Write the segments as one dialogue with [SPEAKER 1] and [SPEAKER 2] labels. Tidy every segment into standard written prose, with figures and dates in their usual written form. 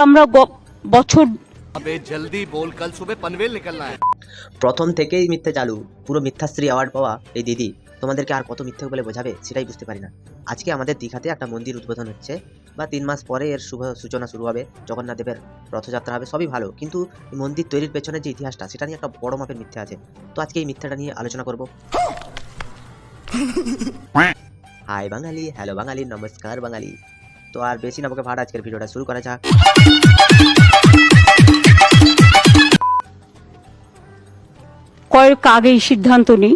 [SPEAKER 1] আমরা বছর
[SPEAKER 2] अबे जल्दी बोल कल सुबह पनवेल निकलना है।
[SPEAKER 3] প্রথম থেকেই মিথ্যে চালু, পুরো মিথ্যাশ্রী অ্যাওয়ার্ড পাওয়া এই দিদি তোমাদেরকে আর কত মিথ্যে বলে বোঝাবে সেটাই বুঝতে পারি না। আজকে আমাদের দীঘাতে একটা মন্দির উদ্বোধন হচ্ছে, বা 3 মাস পরে এর শুভ সূচনা শুরু হবে, জগন্নাথ দেবের রথযাত্রা হবে, সবই ভালো, কিন্তু এই মন্দির তৈরির পেছনে যে ইতিহাসটা সেটা নিয়ে একটা বড় মাপের মিথ্যে আছে। তো আজকে এই মিথ্যাটা নিয়ে আলোচনা করব। হাই বাঙালি, হ্যালো বাঙালি, নমস্কার বাঙালি। তো আর বেশি না বকে ভাড়া আজকের ভিডিওটা শুরু করা যাক।
[SPEAKER 1] কয়েক আগেই সিদ্ধান্ত নিই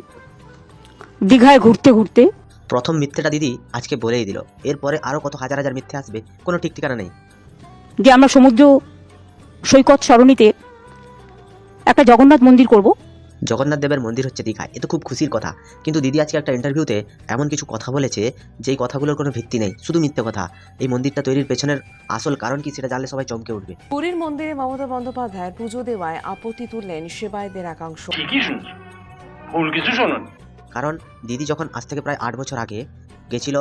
[SPEAKER 1] দীঘায় ঘুরতে ঘুরতে
[SPEAKER 3] প্রথম মিথ্যেটা দিদি আজকে বলেই দিল, এরপরে আরো কত হাজার হাজার মিথ্যে আসবে, কোনো ঠিক ঠিকানা নেই।
[SPEAKER 1] যে আমরা সমুদ্র সৈকত সরণিতে একটা জগন্নাথ মন্দির করব।
[SPEAKER 3] জগন্নাথ দেবের মন্দির হচ্ছে দীঘায়, এ তো খুব খুশির কথা, কিন্তু দিদি আজকে একটা ইন্টারভিউতে এমন কিছু কথা বলেছে যেই কথাগুলোর কোনো ভিত্তি নেই, শুধু মিথ্যে কথা। এই মন্দিরটা তৈরির পেছনের আসল কারণ কি সেটা জানলে সবাই চমকে উঠবে।
[SPEAKER 4] পুরীর মন্দিরে মমতা বন্দ্যোপাধ্যায়ের পুজো দেওয়ায় আপত্তি তুললেন সেবায়েতদের একাংশ।
[SPEAKER 3] কারণ দিদি যখন আজ থেকে প্রায় 8 বছর আগে গেছিল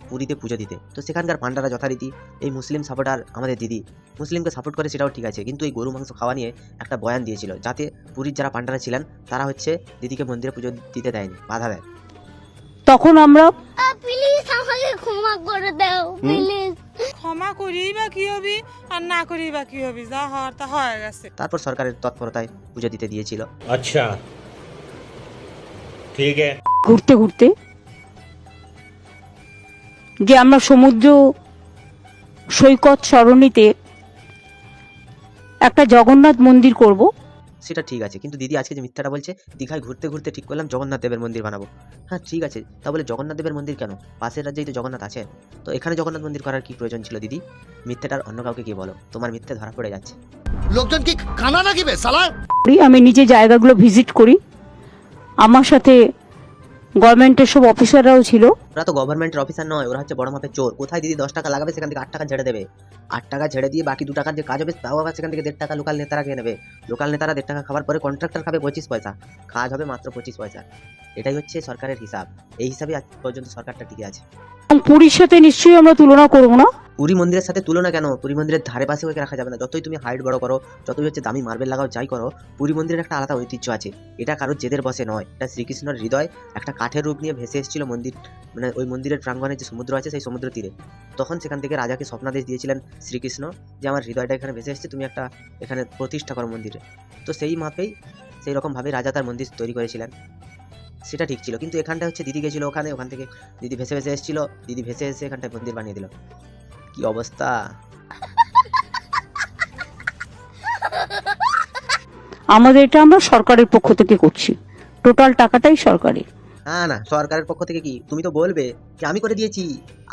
[SPEAKER 3] পুরীতে পুজো দিতে, তো সেখানকার পান্ডারা যথারীতি এই মুসলিম সাপোর্টার, আমাদের দিদি মুসলিমকে সাপোর্ট করে সেটাও ঠিক আছে, কিন্তু এই গরু মাংস খাওয়া নিয়ে একটা বয়ান দিয়েছিল, যাতে পুরীর যারা পান্ডারা ছিলেন তারা হচ্ছে দিদিকে মন্দিরে পুজো দিতে দেয়নি, বাধা দেয়।
[SPEAKER 1] তখন আমরা
[SPEAKER 5] প্লিজ আমাকে ক্ষমা করে দাও প্লিজ।
[SPEAKER 6] ক্ষমা করেই বা কি হবি আর না করেই বা কি হবি, যা হওয়ার তা হয়ে গেছে।
[SPEAKER 3] তারপর সরকারের তৎপরতায় পুজো দিতে দিয়েছিল।
[SPEAKER 7] अच्छा ठीक है।
[SPEAKER 1] ঘুরতে ঘুরতে যে আমরা সমুদ্র সৈকত সরণিতে একটা জগন্নাথ মন্দির করব।
[SPEAKER 3] সেটা ঠিক আছে, কিন্তু দিদি আজকে যে মিথ্যাটা বলছে, দীঘায় ঘুরতে ঘুরতে ঠিক করলাম জগন্নাথ দেবের মন্দির বানাবো। হ্যাঁ ঠিক আছে, তা বলে জগন্নাথ দেবের মন্দির কেন? পাশের রাজ্যেই তো জগন্নাথ আছে, তো এখানে জগন্নাথ মন্দির করার কি প্রয়োজন ছিল দিদি? মিথ্যেটার অন্য কাউকে কি বলো, তোমার মিথ্যে ধরা পড়ে যাচ্ছে।
[SPEAKER 2] লোকজন কি খানা না কিবে সালা?
[SPEAKER 1] আমি নিজে জায়গাগুলো ভিজিট করি, আমার সাথে গভর্নমেন্টের সব অফিসাররাও ছিল।
[SPEAKER 3] ওরা তো গভর্নমেন্টের অফিসার নয়, ওরা হচ্ছে বড় মাপের চোর। কোথায় দিদি 10 টাকা লাগাবে সেখান থেকে 8 টাকা ঝেড়ে দেবে, 8 টাকা ঝেড়ে দিয়ে বাকি 2 টাকার যে কাজ হবে তাও আবার সেখান থেকে 1.5 টাকা লোকাল নেতারা খেয়ে নেবে। লোকাল নেতারা 1.5 টাকা খাবার পরে কন্ট্রাক্টর খাবে 25 পয়সা, কাজ হবে মাত্র 25 পয়সা। এটাই হচ্ছে সরকারের হিসাব, এই হিসাবে আজ পর্যন্ত সরকারটা টিকে আছে।
[SPEAKER 1] এবং পুরীর সাথে নিশ্চয়ই আমরা তুলনা করব না।
[SPEAKER 3] পুরী মন্দিরের সাথে তুলনা কেন? পুরী মন্দিরের ধারে পাশে ওকে রাখা যাবে না, যতই তুমি হাইট বড় করো, যতই হচ্ছে দামি মার্বেল লাগাও, যাই করো, পুরী মন্দিরের একটা আলাদা ঐতিহ্য আছে। এটা কারোর জেদের বসে নয়, এটা শ্রীকৃষ্ণের হৃদয় একটা কাঠের রূপ নিয়ে ভেসে এসেছিল মন্দির, মানে ওই মন্দিরের প্রাঙ্গণে যে সমুদ্র আছে সেই সমুদ্র তীরে। তখন সেখান থেকে রাজাকে স্বপ্নাদেশ দিয়েছিলেন শ্রীকৃষ্ণ যে আমার হৃদয়টা এখানে ভেসে এসেছে, তুমি একটা এখানে প্রতিষ্ঠা করো মন্দিরে। তো সেই মাপেই সেই রকমভাবে রাজা তার মন্দির তৈরি করেছিলেন, সেটা ঠিক ছিল। কিন্তু এখানটা হচ্ছে দিদি গেছিল ওখানে, ওখান থেকে দিদি ভেসে ভেসে এসেছিল, দিদি ভেসে এসে এখানটায় মন্দির বানিয়ে দিল। কি অবস্থা!
[SPEAKER 1] আমাদের এটা আমরা সরকারের পক্ষ থেকে করছি, টোটাল টাকাটাই সরকারের।
[SPEAKER 3] না না, সরকারের পক্ষ থেকে কি? তুমি তো বলবে যে আমি করে দিয়েছি,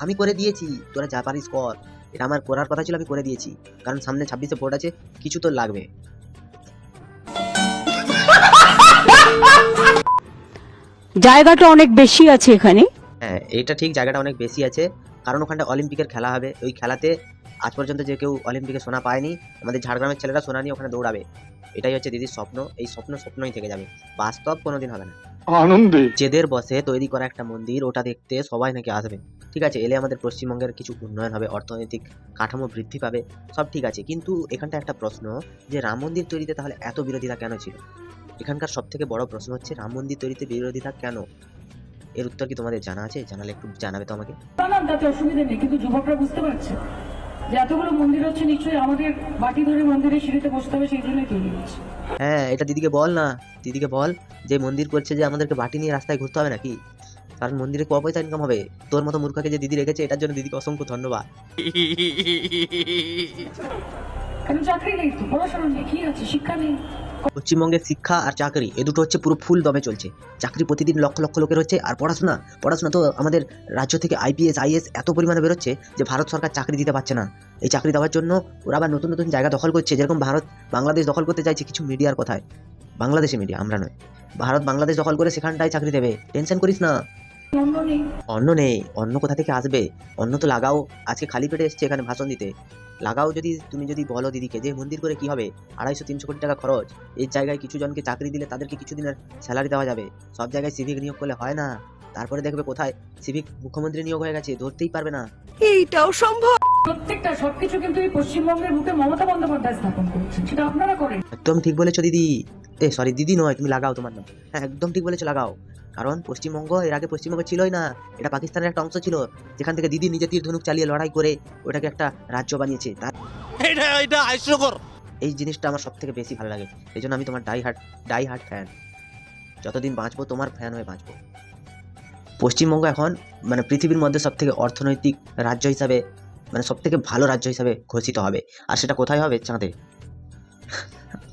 [SPEAKER 3] আমি করে দিয়েছি, তোরা যা পারিস কর। এটা আমার করার কথা ছিল, আমি করে দিয়েছি, কারণ সামনে 26-এ ভোট আছে, কিছু তো লাগবে।
[SPEAKER 1] জায়গাটা অনেক বেশি আছে এখানে।
[SPEAKER 3] হ্যাঁ এইটা ঠিক, জায়গাটা অনেক বেশি আছে, কারণ ওখানটা অলিম্পিকের খেলা হবে। ওই খেলাতে আজ পর্যন্ত যে কেউ অলিম্পিকে সোনা পায়নি, আমাদের ঝাড়গ্রামের ছেলেরা সোনা নিয়ে ওখানে দৌড়াবে। এটাই হচ্ছে দিদির স্বপ্ন, এই স্বপ্ন স্বপ্নই থেকে যাবে, বাস্তব কোনোদিন হবে না।
[SPEAKER 7] आनंदी
[SPEAKER 3] জেদের বসে তৈরি করা একটা মন্দির, ওটা দেখতে সবাই নাকি আসবে। ঠিক আছে, এলে আমাদের পশ্চিমবঙ্গের কিছু উন্নয়ন হবে, অর্থনৈতিক কাঠামো বৃদ্ধি পাবে, সব ঠিক আছে, কিন্তু এখানটা একটা প্রশ্ন যে রাম মন্দির তৈরিতে তাহলে এত বিরোধিতা কেন ছিল? এখানকার সব থেকে বড় প্রশ্ন হচ্ছে রাম মন্দির তৈরিতে বিরোধিতা কেন? এর উত্তর কি তোমাদের জানা আছে? জানালে একটু জানাবে তো আমাকে।
[SPEAKER 8] তাতে অসুবিধা নেই, কিন্তু যুবকরা বুঝতে পারছে যে এতগুলো মন্দির হচ্ছে, নিশ্চয়ই আমাদের বাটি ধরে মন্দিরের সিঁড়িতে বসতে হবে, সেই জন্যই তৈরি হচ্ছে।
[SPEAKER 3] হ্যাঁ এটা দিদিকে বল না, দিদিকে বল যে মন্দির করছে যে আমাদেরকে বাটি নিয়ে রাস্তায় ঘুরতে হবে নাকি? কারণ মন্দিরে ক পয়সা ইনকাম হবে। তোর মতো মূর্খকে যে দিদি রেখেছে, এটার জন্য দিদিকে অসংখ্য ধন্যবাদ।
[SPEAKER 8] কারণ চাকরি নেই, তো পড়াশোনা নেই, কি আছে, শিক্ষা নেই।
[SPEAKER 3] পশ্চিমবঙ্গের শিক্ষা আর চাকরি এ দুটো হচ্ছে পুরো ফুল দমে চলছে। চাকরি প্রতিদিন লক্ষ লক্ষ লোকের হচ্ছে, আর পড়াশোনা পড়াশোনা তো আমাদের রাজ্য থেকে IPS IAS এত পরিমাণে বেরোচ্ছে যে ভারত সরকার চাকরি দিতে পারছে না। এই চাকরি দেওয়ার জন্য ওরা আবার নতুন নতুন জায়গা দখল করছে, যেরকম ভারত বাংলাদেশ দখল করতে চাইছে কিছু মিডিয়ার কথায়। বাংলাদেশি মিডিয়া, আমরা নয়, ভারত বাংলাদেশ দখল করে সেখানটায় চাকরি দেবে, টেনশন করিস না।
[SPEAKER 8] অন্য নেই।
[SPEAKER 3] অন্য নেই, অন্য কোথা থেকে আসবে? অন্য তো লাগাও, আজকে খালি পেটে এসছে এখানে ভাষণ দিতে। লাগাও, যদি তুমি যদি বলো দিদিকে যে মন্দির করে কি হবে, 250-300 কোটি টাকা খরচ, এই জায়গায় কিছু জনকে চাকরি দিলে তাদেরকে কিছুদিনের স্যালারি দেওয়া যাবে। সব জায়গায় সিভিক নিয়োগ করলে হয় না, তারপরে দেখবে কোথায় সিভিক মুখ্যমন্ত্রী নিয়োগ হয়ে গেছে, ধরতেই পারবে না।
[SPEAKER 6] এইটাও সম্ভব।
[SPEAKER 8] প্রত্যেকটা সবকিছু কিন্তু এই পশ্চিমবঙ্গের বুকে মমতা বন্দ্যোপাধ্যায় স্থাপন করছেন, সেটা আপনারা করেন।
[SPEAKER 3] একদম ঠিক বলেছো দিদি। সরি দিদি নয়, তুমি লাগাও তোমার নাম। হ্যাঁ একদম ঠিক বলেছো, লাগাও। কারণ পশ্চিমবঙ্গ এর আগে পশ্চিমবঙ্গ ছিলই না, এটা পাকিস্তানের একটা অংশ ছিল, যেখান থেকে দিদি নিজে তীর ধনুক চালিয়ে লড়াই করে ওটাকে একটা রাজ্য বানিয়েছে। তার এই জিনিসটা আমার সব থেকে বেশি ভালো লাগে, এই জন্য আমি তোমার ডাই হার্ট ফ্যান। যতদিন বাঁচবো তোমার ফ্যান হয়ে বাঁচবো। পশ্চিমবঙ্গ এখন মানে পৃথিবীর মধ্যে সব থেকে অর্থনৈতিক রাজ্য হিসাবে, মানে সব থেকে ভালো রাজ্য হিসাবে ঘোষিত হবে। আর সেটা কোথায় হবে? চাঁদে।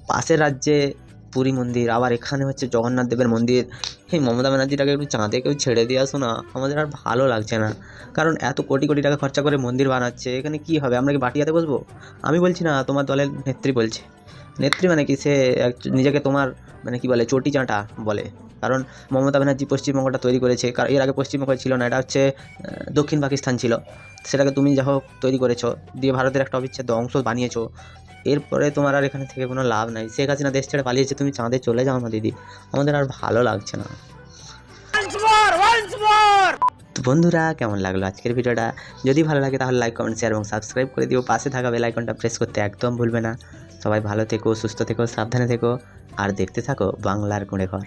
[SPEAKER 3] পাশের রাজ্যে পুরী মন্দির, আবার এখানে হচ্ছে জগন্নাথ দেবের মন্দির। এই মমতা ব্যানার্জিটাকে একটু চাঁদে কেউ ছেড়ে দিয়ে আসো না, আমাদের আর ভালো লাগছে না। কারণ এত কোটি কোটি টাকা খরচা করে মন্দির বানাচ্ছে, এখানে কি হবে? আমরা কি বাটিয়াতে বসবো? আমি বলছি না, তোমার দলের নেত্রী বলছে। নেত্রী মানে কি, সে নিজেকে তোমার মানে কি বলে, চটি চাঁটা বলে। কারণ মমতা ব্যানার্জি পশ্চিমবঙ্গটা তৈরি করেছে, কারণ এর আগে পশ্চিমবঙ্গ ছিল না, এটা হচ্ছে দক্ষিণ পাকিস্তান ছিল। সেটাকে তুমি যা হোক তৈরি করেছো, দিয়ে ভারতের একটা অবিচ্ছেদ্য অংশ বানিয়েছো। এরপরে তোমার আর এখানে থেকে কোনো লাভ নাই। শেখ হাসিনা দেশ ছেড়ে পালিয়েছে, তুমি চাঁদে চলে যাও না দিদি, আমাদের আর ভালো লাগছে না। তো বন্ধুরা, কেমন লাগলো আজকের ভিডিওটা? যদি ভালো লাগে তাহলে লাইক, কমেন্ট, শেয়ার এবং সাবস্ক্রাইব করে দিও। পাশে থাকা বেল আইকনটা প্রেস করতে একদম ভুলবে না। সবাই ভালো থেকো, সুস্থ থেকো, সাবধানে থেকো, আর দেখতে থাকো বাংলার কুঁড়ে ঘর।